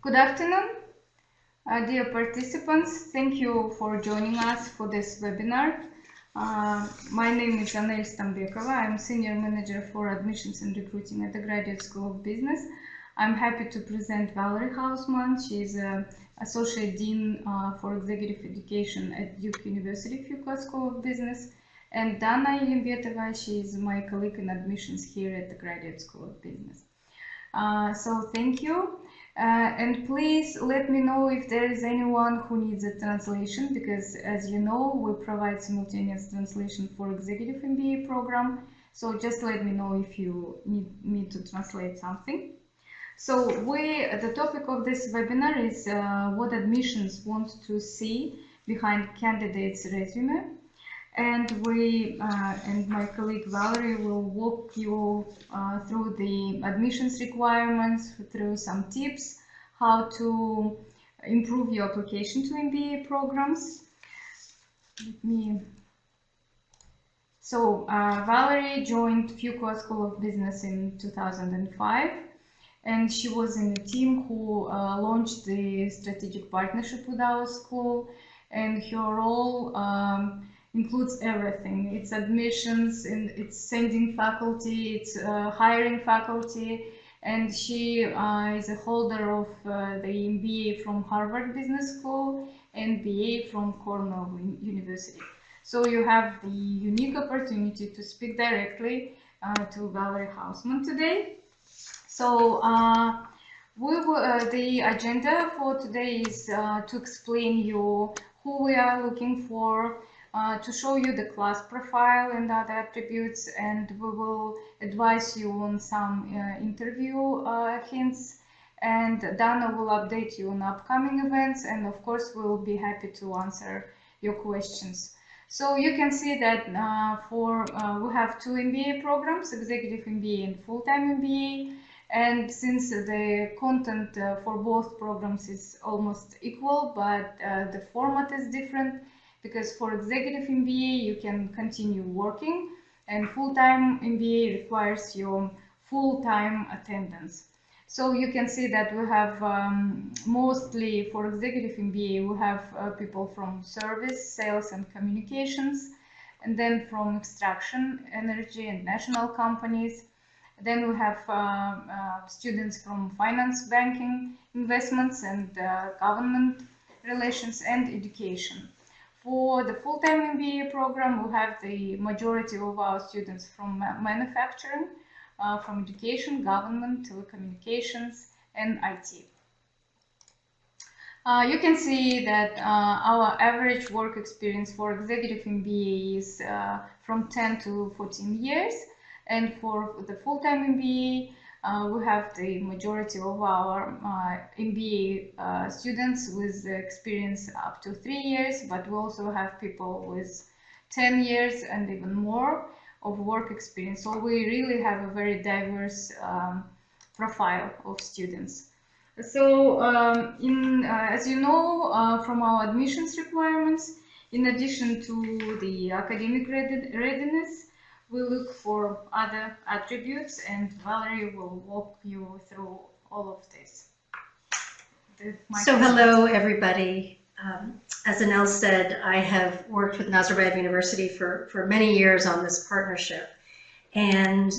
Good afternoon, dear participants. Thank you for joining us for this webinar. My name is Anel Stambekova. I'm Senior Manager for Admissions and Recruiting at the Graduate School of Business. I'm happy to present Valerie Hausman. She's Associate Dean for Executive Education at Duke University Fuqua School of Business. And Dana Ilimbetova, she is my colleague in admissions here at the Graduate School of Business. So thank you. And please let me know if there is anyone who needs a translation, because as you know, we provide simultaneous translation for Executive MBA program. So just let me know if you need me to translate something. So the topic of this webinar is what admissions want to see behind candidates' resume. And and my colleague Valerie will walk you through the admissions requirements, through some tips, how to improve your application to MBA programs. Valerie joined Fuqua School of Business in 2005, and she was in the team who launched the strategic partnership with our school, and her role includes everything. It's admissions, and it's sending faculty, it's hiring faculty, and she is a holder of the MBA from Harvard Business School and BA from Cornell University. So you have the unique opportunity to speak directly to Valerie Hausman today. So the agenda for today is to explain you who we are looking for, to show you the class profile and other attributes, and we will advise you on some interview hints, and Dana will update you on upcoming events, and of course we will be happy to answer your questions. So you can see that we have two MBA programs, Executive MBA and Full-Time MBA, and since the content for both programs is almost equal, but the format is different, because for Executive MBA you can continue working, and Full-Time MBA requires your full-time attendance. So you can see that we have mostly for Executive MBA we have people from service, sales and communications, and then from extraction, energy and national companies. Then we have students from finance, banking, investments and government relations and education. For the full-time MBA program, we have the majority of our students from manufacturing, from education, government, telecommunications, and IT. You can see that our average work experience for Executive MBA is from 10 to 14 years, and for the full-time MBA, we have the majority of our MBA students with experience up to 3 years, but we also have people with 10 years and even more of work experience. So we really have a very diverse profile of students. So as you know from our admissions requirements, in addition to the academic readiness, we look for other attributes, and Valerie will walk you through all of this. So hello everybody. As Anel said, I have worked with Nazarbayev University for many years on this partnership, and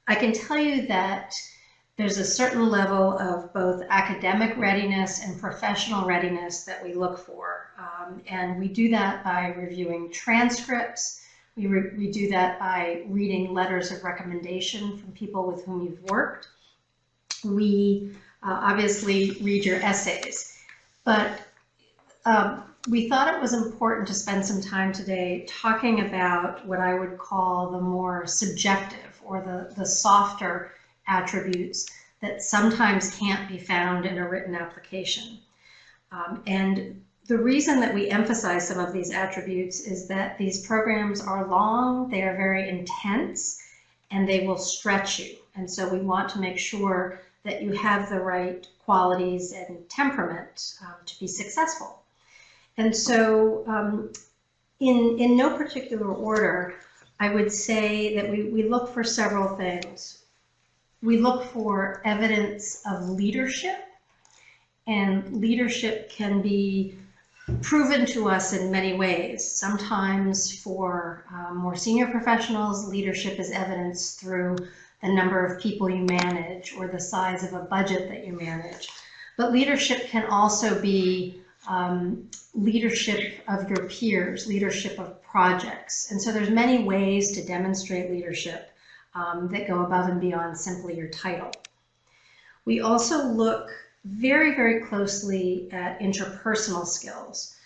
I can tell you that there's a certain level of both academic readiness and professional readiness that we look for, and we do that by reviewing transcripts. We do that by reading letters of recommendation from people with whom you've worked. We obviously read your essays, but we thought it was important to spend some time today talking about what I would call the more subjective or the softer attributes that sometimes can't be found in a written application. And the reason that we emphasize some of these attributes is that these programs are long, they are very intense, and they will stretch you. And so we want to make sure that you have the right qualities and temperament to be successful. And so in no particular order, I would say that we look for several things. We look for evidence of leadership And leadership can be proven to us in many ways. Sometimes for more senior professionals, leadership is evidenced through the number of people you manage or the size of a budget that you manage. But leadership can also be leadership of your peers, leadership of projects. And so there's many ways to demonstrate leadership that go above and beyond simply your title. We also look very, very closely at interpersonal skills.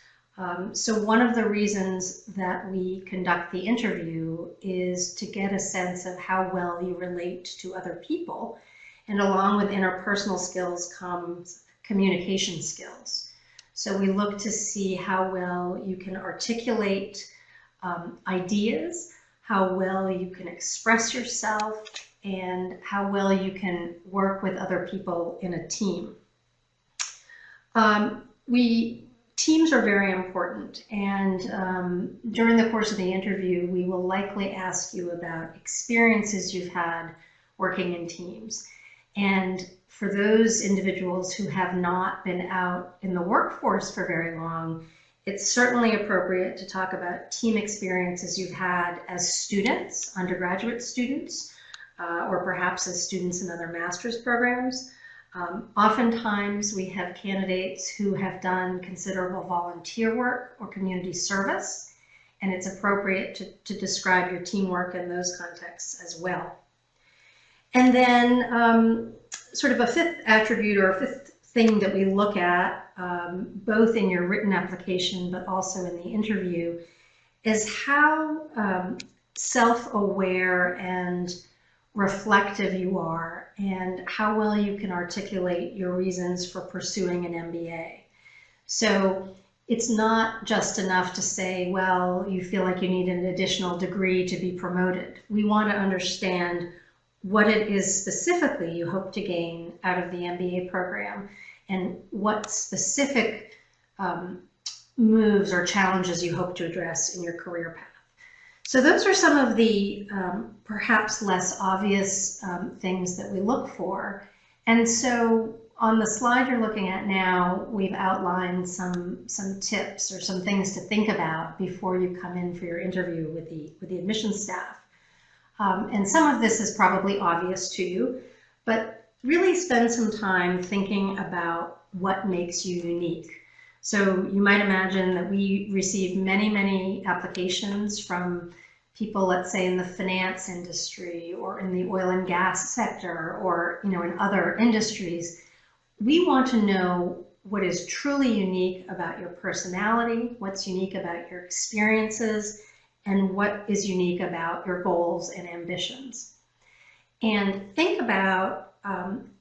So one of the reasons that we conduct the interview is to get a sense of how well you relate to other people. And along with interpersonal skills comes communication skills. So we look to see how well you can articulate ideas, how well you can express yourself, and how well you can work with other people in a team. Teams are very important, and during the course of the interview, we will likely ask you about experiences you've had working in teams. And for those individuals who have not been out in the workforce for very long, it's certainly appropriate to talk about team experiences you've had as students, undergraduate students, or perhaps as students in other master's programs. Oftentimes we have candidates who have done considerable volunteer work or community service, and it's appropriate to describe your teamwork in those contexts as well. And then sort of a fifth attribute or a fifth thing that we look at, both in your written application but also in the interview, is how self-aware and reflective you are, and how well you can articulate your reasons for pursuing an MBA. So it's not just enough to say, well, you feel like you need an additional degree to be promoted. We want to understand what it is specifically you hope to gain out of the MBA program and what specific moves or challenges you hope to address in your career path. So those are some of the perhaps less obvious things that we look for. And so on the slide you're looking at now, we've outlined some tips or some things to think about before you come in for your interview with the admissions staff. And some of this is probably obvious to you, but really spend some time thinking about what makes you unique. So you might imagine that we receive many, many applications from people, let's say, in the finance industry or in the oil and gas sector or in other industries. We want to know what is truly unique about your personality, what's unique about your experiences, and what is unique about your goals and ambitions. And think about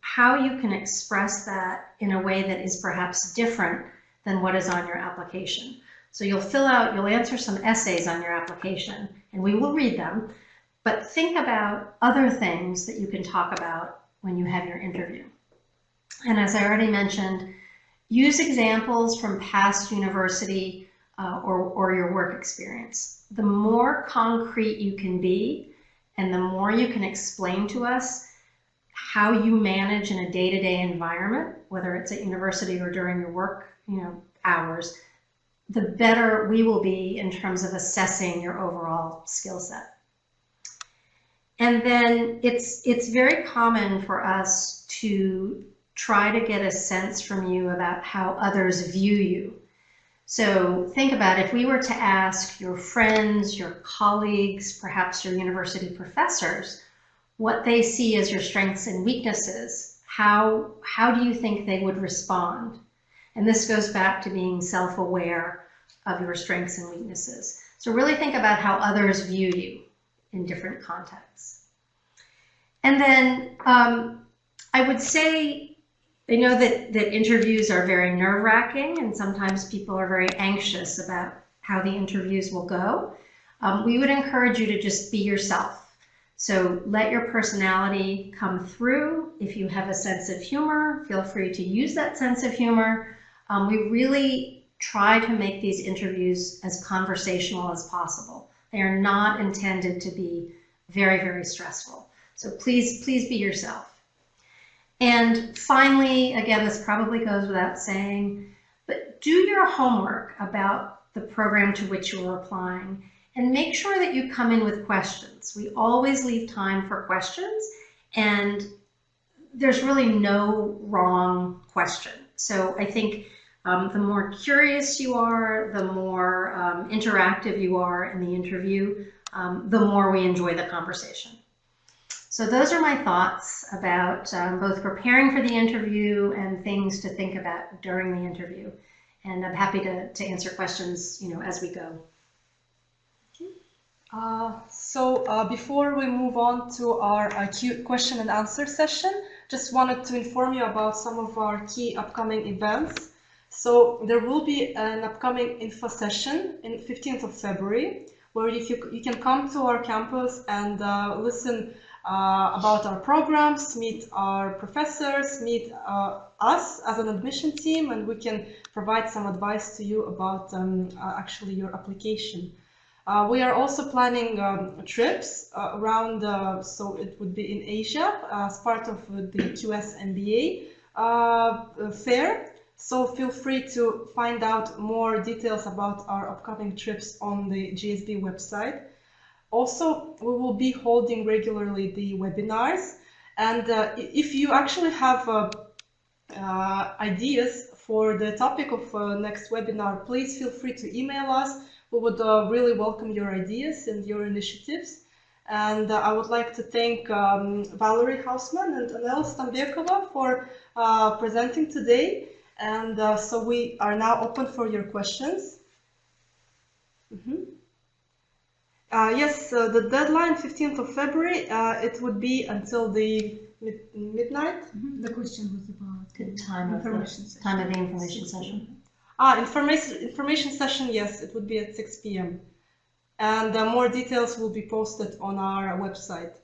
how you can express that in a way that is perhaps different than what is on your application. So you'll answer some essays on your application, and we will read them, but think about other things that you can talk about when you have your interview. And as I already mentioned, use examples from past university or your work experience. The more concrete you can be, and the more you can explain to us how you manage in a day-to-day environment, whether it's at university or during your work hours, the better we will be in terms of assessing your overall skill set. And then it's very common for us to try to get a sense from you about how others view you. So think about if we were to ask your friends, your colleagues, perhaps your university professors, what they see as your strengths and weaknesses, how do you think they would respond? And this goes back to being self-aware of your strengths and weaknesses. So really think about how others view you in different contexts. And then I would say, I know that interviews are very nerve-wracking, and sometimes people are very anxious about how the interviews will go. We would encourage you to just be yourself. So let your personality come through. If you have a sense of humor, feel free to use that sense of humor. We really try to make these interviews as conversational as possible. They are not intended to be very, very stressful. So please be yourself. And finally, again, this probably goes without saying, but do your homework about the program to which you are applying and make sure that you come in with questions. We always leave time for questions, and there's really no wrong question. So I think the more curious you are, the more interactive you are in the interview, the more we enjoy the conversation. So those are my thoughts about both preparing for the interview and things to think about during the interview. And I'm happy to answer questions, as we go. Before we move on to our question and answer session, just wanted to inform you about some of our key upcoming events. So there will be an upcoming info session in 15th of February, where you can come to our campus and listen about our programs, meet our professors, meet us as an admission team, and we can provide some advice to you about actually your application. We are also planning trips around, so it would be in Asia as part of the QS MBA fair. So feel free to find out more details about our upcoming trips on the GSB website. Also, we will be holding regularly the webinars. And if you actually have ideas for the topic of next webinar, please feel free to email us. We would really welcome your ideas and your initiatives. And I would like to thank Valerie Hausman and Anel Stambekova for presenting today. And so we are now open for your questions. Yes, the deadline, 15th of February, it would be until the midnight. The question was about the time of the information session. Information session, yes, it would be at 6 p.m. And more details will be posted on our website.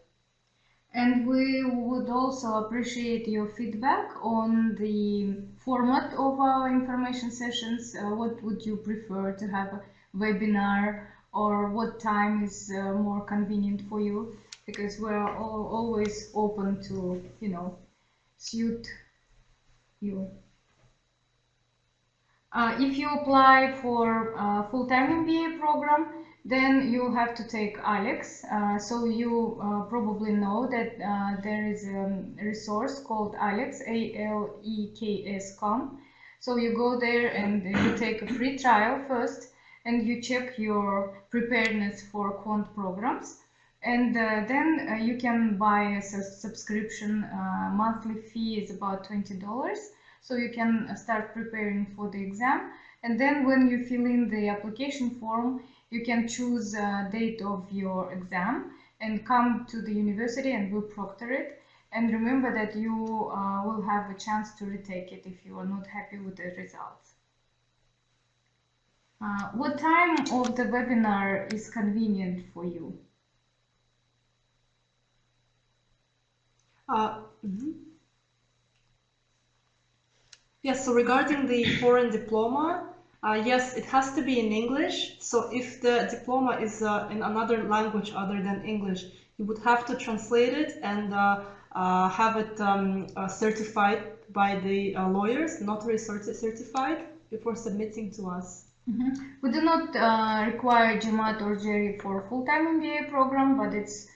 And we would also appreciate your feedback on the format of our information sessions. What would you prefer to have a webinar, or what time is more convenient for you? Because we're always open to, suit you. If you apply for a full-time MBA program, then you have to take ALEKS. So you probably know that there is a resource called ALEKS, ALEKS.com. So you go there and you take a free trial first, and you check your preparedness for quant programs. And then you can buy a subscription. Monthly fee is about $20. So you can start preparing for the exam. And then when you fill in the application form, you can choose a date of your exam and come to the university and we'll proctor it. And remember that you will have a chance to retake it if you are not happy with the results. What time of the webinar is convenient for you? Yes, so regarding the foreign diploma, yes, it has to be in English. So if the diploma is in another language other than English, you would have to translate it and have it certified by the lawyers, notary certified, before submitting to us. We do not require GMAT or GRE for full-time MBA program, but it's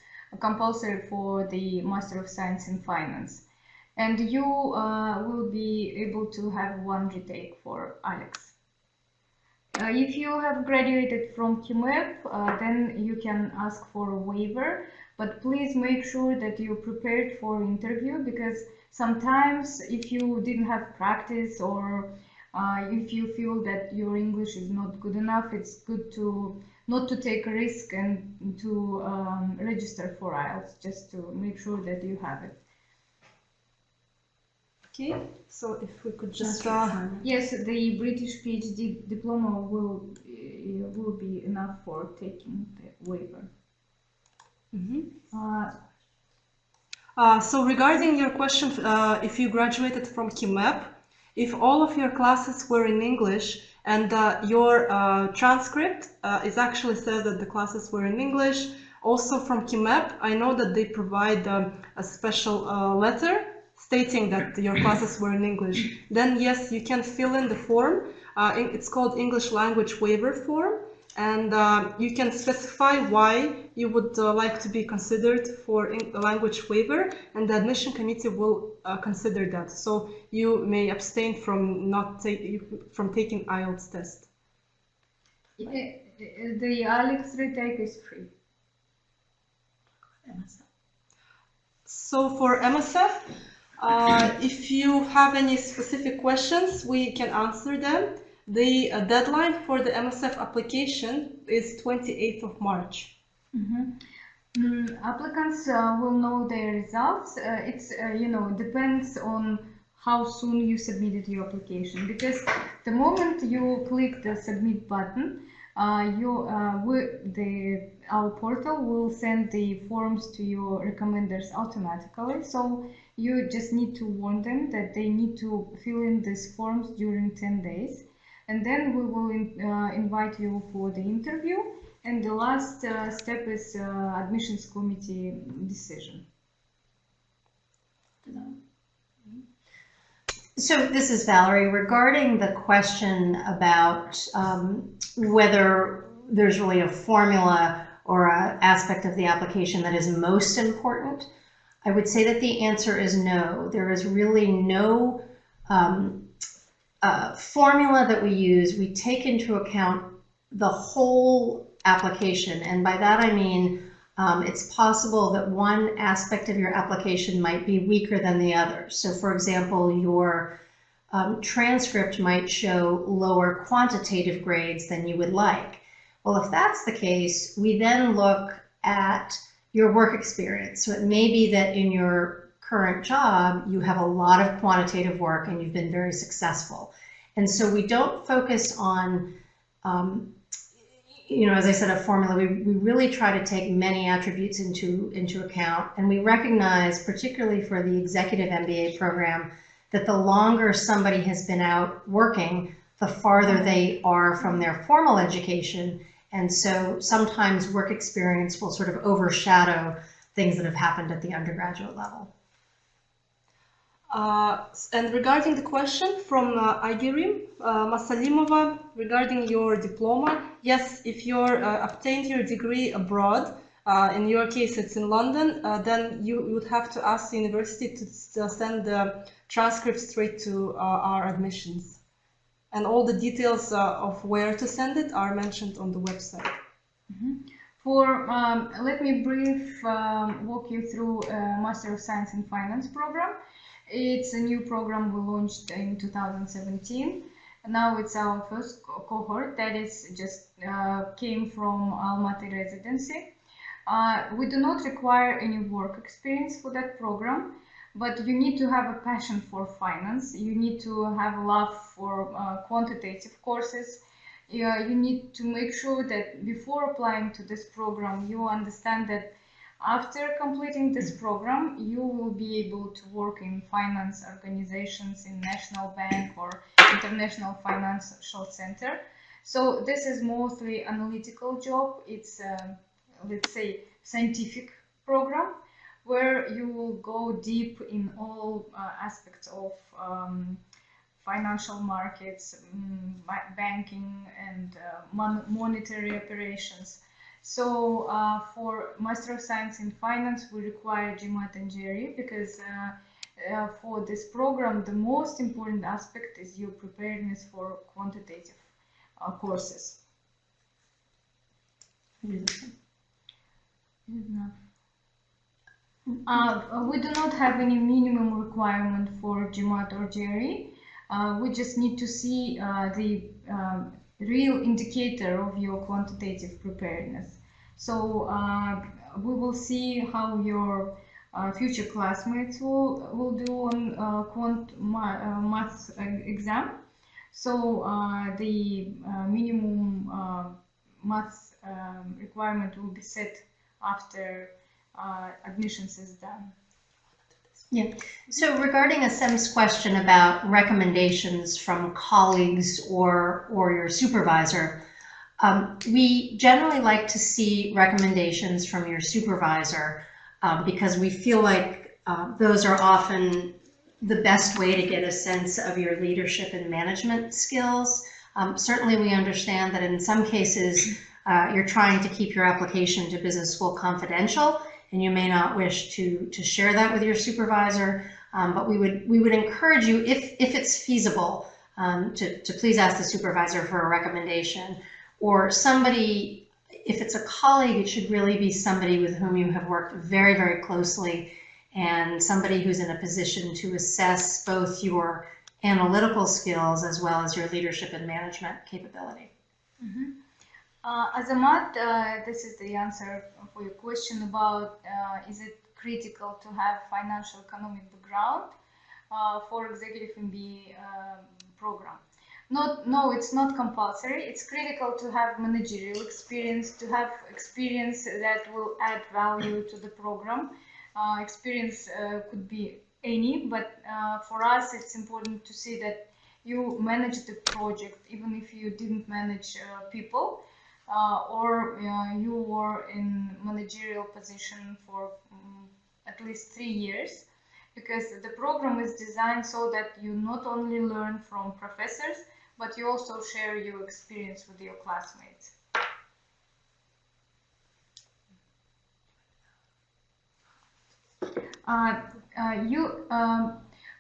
compulsory for the Master of Science in Finance. And you will be able to have one retake for ALEKS. If you have graduated from QMEP, then you can ask for a waiver, but please make sure that you're prepared for interview, because sometimes if you didn't have practice or if you feel that your English is not good enough, it's good to not to take a risk and to register for IELTS, just to make sure that you have it. Okay, so if we could just yes, the British PhD diploma will be enough for taking the waiver. So regarding your question, if you graduated from QMEP, if all of your classes were in English and your transcript is actually says that the classes were in English, also from QMEP, I know that they provide a special letter stating that your classes were in English, then yes, you can fill in the form. It's called English Language Waiver Form, and you can specify why you would like to be considered for a language waiver, and the admission committee will consider that. So you may abstain from from taking IELTS test. The IELTS retake is free. So for MSF, if you have any specific questions, we can answer them. The deadline for the MSF application is 28th of March. Applicants will know their results. It's depends on how soon you submitted your application, because the moment you click the submit button, our portal will send the forms to your recommenders automatically. So you just need to warn them that they need to fill in these forms during 10 days. And then we will invite you for the interview. And the last step is admissions committee decision. So this is Valerie. Regarding the question about whether there's really a formula or an aspect of the application that is most important, I would say that the answer is no. There is really no formula that we use. We take into account the whole application, and by that I mean it's possible that one aspect of your application might be weaker than the other. So for example, your transcript might show lower quantitative grades than you would like. Well, if that's the case, we then look at your work experience. So it may be that in your current job, you have a lot of quantitative work and you've been very successful. And so we don't focus on as I said, a formula. We really try to take many attributes into account, and we recognize, particularly for the executive MBA program, that the longer somebody has been out working, the farther they are from their formal education, and so sometimes work experience will sort of overshadow things that have happened at the undergraduate level. And regarding the question from Aigerim Masalimova regarding your diploma, yes, if you're obtained your degree abroad, in your case it's in London, then you would have to ask the university to send the transcript straight to our admissions. And all the details of where to send it are mentioned on the website. Let me walk you through Master of Science in Finance program. It's a new program we launched in 2017. Now it's our first cohort that is just came from Almaty residency. We do not require any work experience for that program, but you need to have a passion for finance. You need to have a love for quantitative courses. You need to make sure that before applying to this program, you understand that after completing this program, you will be able to work in finance organizations in National Bank or International Financial Center. So this is mostly analytical job. It's let's say scientific program where you will go deep in all aspects of financial markets, banking, and monetary operations. So for Master of Science in Finance, we require GMAT and GRE because for this program, the most important aspect is your preparedness for quantitative courses. We do not have any minimum requirement for GMAT or GRE. We just need to see the real indicator of your quantitative preparedness. So we will see how your future classmates will do on math exam. So the minimum math requirement will be set after admissions is done. Yeah. So regarding Asem's question about recommendations from colleagues or your supervisor, we generally like to see recommendations from your supervisor because we feel like those are often the best way to get a sense of your leadership and management skills. Certainly we understand that in some cases you're trying to keep your application to business school confidential, and you may not wish to share that with your supervisor, but we would encourage you, if it's feasible, to please ask the supervisor for a recommendation, or somebody, if it's a colleague, it should really be somebody with whom you have worked very, very closely, and somebody who's in a position to assess both your analytical skills as well as your leadership and management capability. Mm-hmm. Azamat, this is the answer for your question about is it critical to have financial economic background for executive MBA program? No, it's not compulsory. It's critical to have managerial experience, to have experience that will add value to the program. Experience could be any, but for us it's important to see that you manage the project even if you didn't manage people, or you were in managerial position for at least 3 years, because the program is designed so that you not only learn from professors, but you also share your experience with your classmates.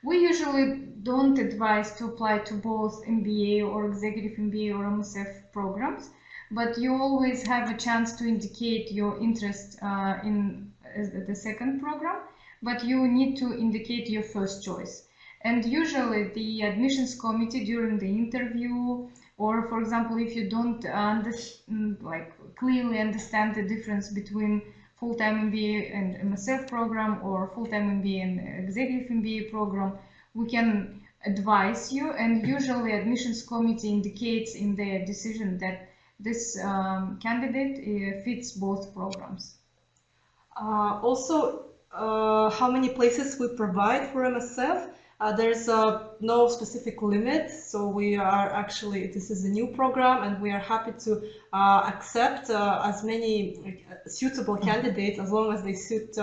We usually don't advise to apply to both MBA or Executive MBA or MSF programs, but you always have a chance to indicate your interest in the second program, but you need to indicate your first choice. And usually the admissions committee during the interview, or for example, if you don't clearly understand the difference between full-time MBA and MSF program, or full-time MBA and executive MBA program, we can advise you, and usually admissions committee indicates in their decision that this candidate fits both programs. Also, how many places we provide for MSF? There's no specific limit, so we are actually, this is a new program, and we are happy to accept as many suitable candidates as long as they suit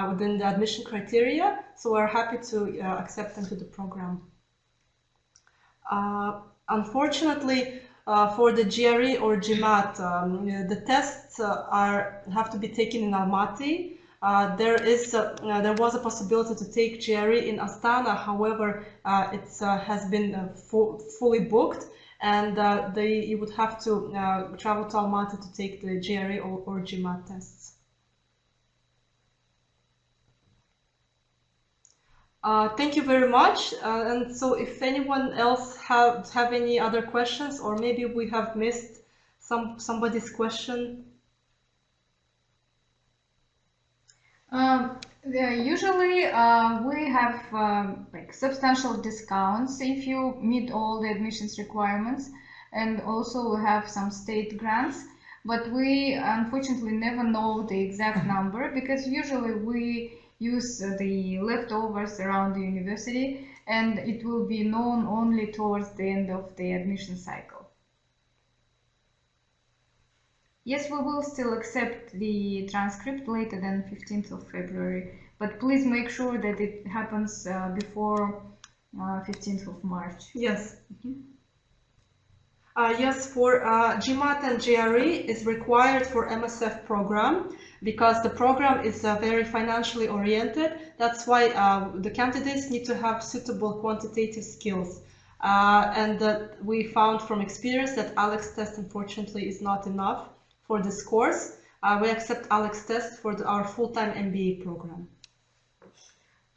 within the admission criteria. So we're happy to accept them to the program. Unfortunately, for the GRE or GMAT, the tests have to be taken in Almaty. There was a possibility to take GRE in Astana, however, it has been fully booked, and you would have to travel to Almaty to take the GRE or GMAT tests. Thank you very much. And so, if anyone else have any other questions, or maybe we have missed somebody's question. Usually we have substantial discounts if you meet all the admissions requirements, and also we have some state grants, but we unfortunately never know the exact number, because usually we use the leftovers around the university, and it will be known only towards the end of the admission cycle. Yes, we will still accept the transcript later than 15th of February, but please make sure that it happens before 15th of March. Yes. Mm-hmm. Yes, for GMAT and GRE is required for MSF program, because the program is very financially oriented. That's why the candidates need to have suitable quantitative skills. And we found from experience that ALEX test, unfortunately, is not enough for this course. We accept ALEX test for our full-time MBA program.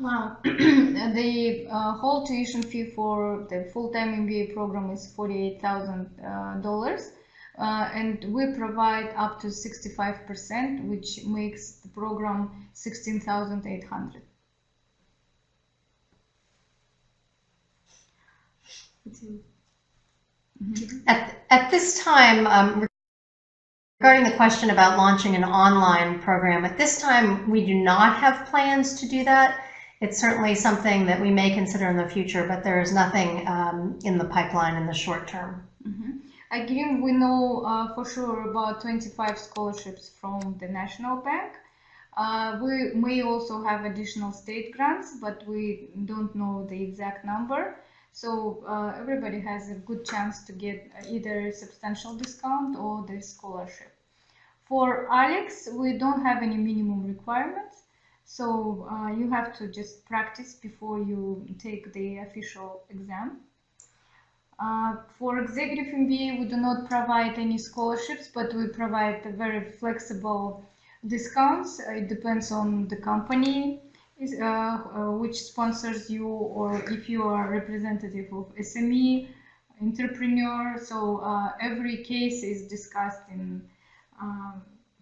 The whole tuition fee for the full-time MBA program is $48,000, and we provide up to 65%, which makes the program $16,800. At this time, regarding the question about launching an online program, at this time we do not have plans to do that. It's certainly something that we may consider in the future, but there is nothing in the pipeline in the short term. Mm-hmm. Again, we know for sure about 25 scholarships from the National Bank, We may also have additional state grants, but we don't know the exact number. So everybody has a good chance to get either a substantial discount or the scholarship. For ALEX, we don't have any minimum requirements. So you have to just practice before you take the official exam. For executive MBA, we do not provide any scholarships, but we provide a very flexible discounts. It depends on the company which sponsors you, or if you are representative of SME, entrepreneur. So every case is discussed in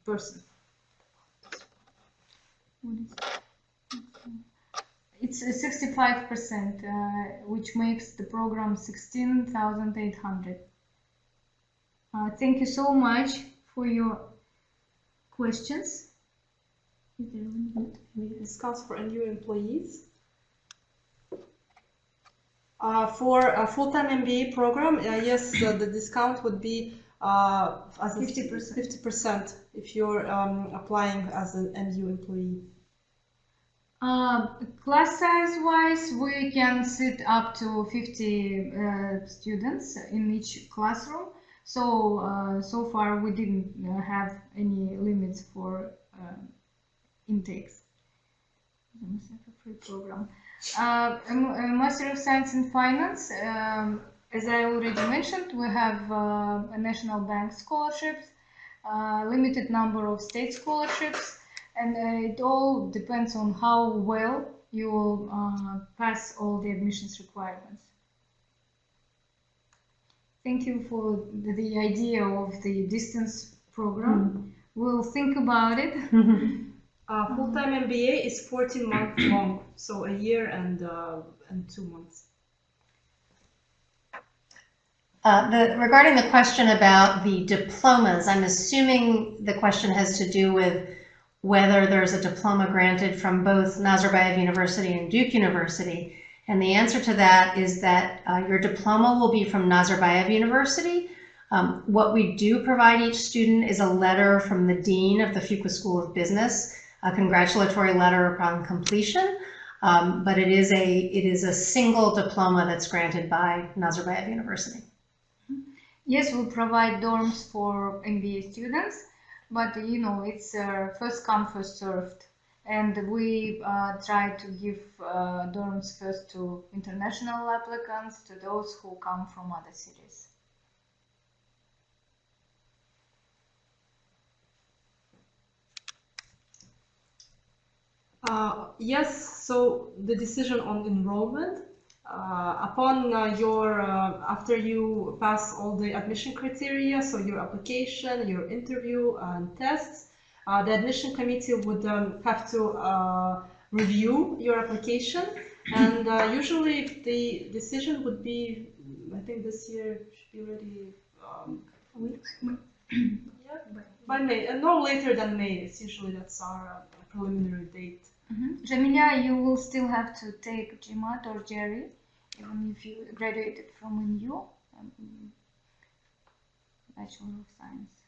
person. It's 65%, which makes the program 16,800. Thank you so much for your questions. Is there any discounts for new employees? For a full-time MBA program, yes, the discount would be 50% if you're applying as an NU employee. Class size wise, we can sit up to 50 students in each classroom. So so far we didn't have any limits for intakes. Free program. A Master of Science in Finance. As I already mentioned, we have a national bank scholarships, limited number of state scholarships, and it all depends on how well you will pass all the admissions requirements. Thank you for the idea of the distance program. We'll think about it. Full-time MBA is 14 months long, so a year and 2 months. Regarding the question about the diplomas, I'm assuming the question has to do with whether there's a diploma granted from both Nazarbayev University and Duke University. And the answer to that is that your diploma will be from Nazarbayev University. What we do provide each student is a letter from the Dean of the Fuqua School of Business, a congratulatory letter upon completion, but it is a single diploma that's granted by Nazarbayev University. Yes, we provide dorms for MBA students, but you know, it's first come, first served. And we try to give dorms first to international applicants, to those who come from other cities. Yes, so the decision on enrollment, after you pass all the admission criteria, so your application, your interview and tests, the admission committee would have to review your application, and usually the decision would be, I think this year should be ready yeah, by May, no later than May. It's usually that's our preliminary date. Jamila, you will still have to take GMAT or GRE, even if you graduated from NU, Bachelor of Science.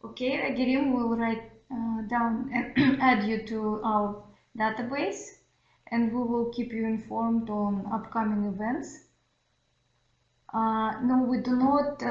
Okay, Agirim will write down and add you to our database, and we will keep you informed on upcoming events. No, we do not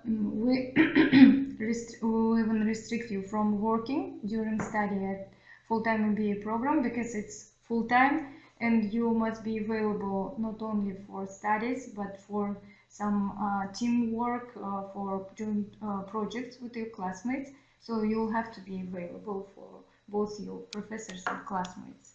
we even restrict you from working during study at full-time MBA program, because it's full-time and you must be available not only for studies but for some teamwork, for joint projects with your classmates. So you'll have to be available for both your professors and classmates.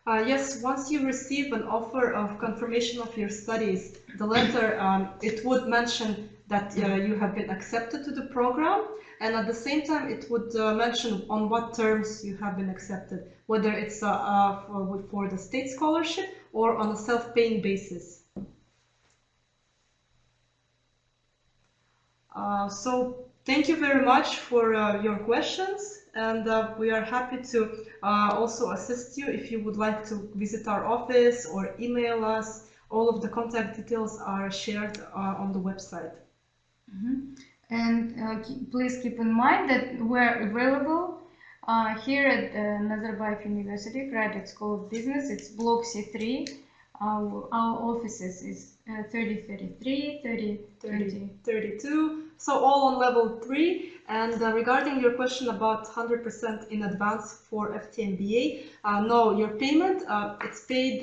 Yes, once you receive an offer of confirmation of your studies, the letter, it would mention that you have been accepted to the program, and at the same time it would mention on what terms you have been accepted, whether it's for the state scholarship or on a self-paying basis. So thank you very much for your questions, and we are happy to also assist you if you would like to visit our office or email us. All of the contact details are shared on the website. And please keep in mind that we're available here at Nazarbayev University Graduate School of Business. It's Block C3. Our offices is 3033, 3032. So all on level 3. And regarding your question about 100% in advance for FT MBA, no, your payment, it's paid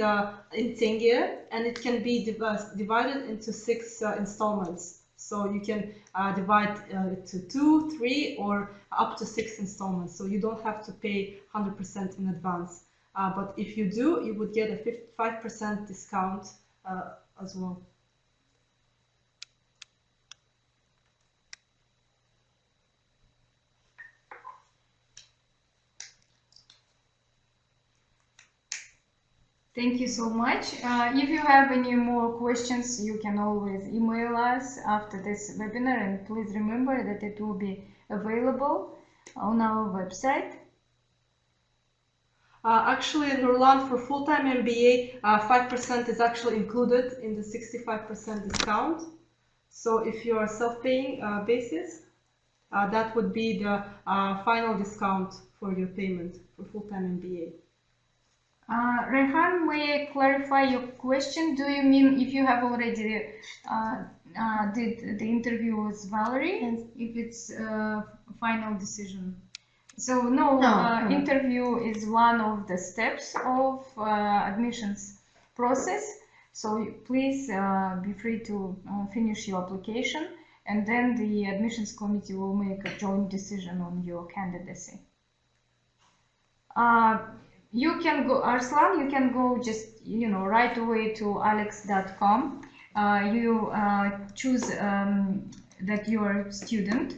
in tenge, and it can be divided into 6 installments. So you can divide it to 2, 3, or up to 6 installments. So you don't have to pay 100% in advance. But if you do, you would get a 5% discount as well. Thank you so much. If you have any more questions, you can always email us after this webinar, and please remember that it will be available on our website. Actually, Nurlan, for full-time MBA, 5% is actually included in the 65% discount. So if you are self-paying basis, that would be the final discount for your payment for full-time MBA. Rehan, may I clarify your question? Do you mean if you have already did the interview with Valerie? Yes. If it's final decision? So no, No. interview is one of the steps of admissions process. So please be free to finish your application, and then the admissions committee will make a joint decision on your candidacy. You can go, Arslan, you can go just, right away to alex.com. You choose that you are a student,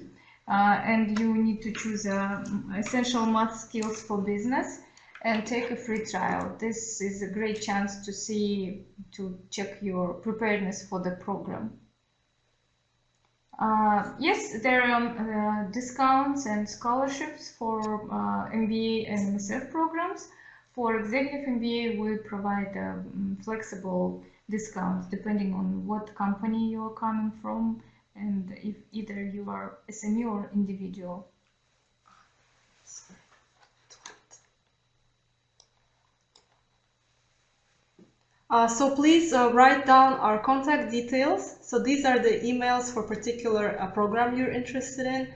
and you need to choose essential math skills for business and take a free trial. This is a great chance to check your preparedness for the program. Yes, there are discounts and scholarships for MBA and MSF programs. For executive MBA, we provide flexible discounts depending on what company you are coming from and if either you are SME or individual. So please write down our contact details. So these are the emails for particular program you're interested in.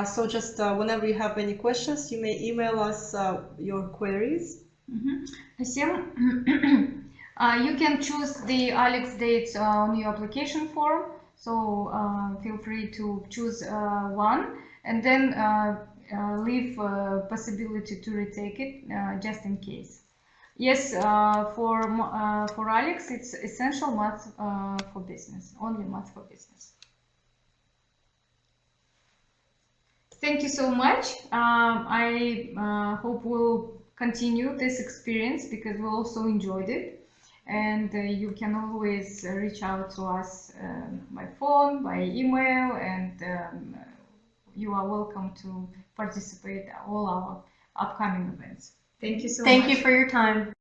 So just whenever you have any questions, you may email us your queries. You can choose the Alex dates on your application form. So feel free to choose one and then leave possibility to retake it just in case. Yes, for Alex, it's essential math for business, only math for business. Thank you so much. I hope we'll continue this experience because we also enjoyed it. And you can always reach out to us by phone, by email, and you are welcome to participate in all our upcoming events. Thank you so much. Thank you for your time.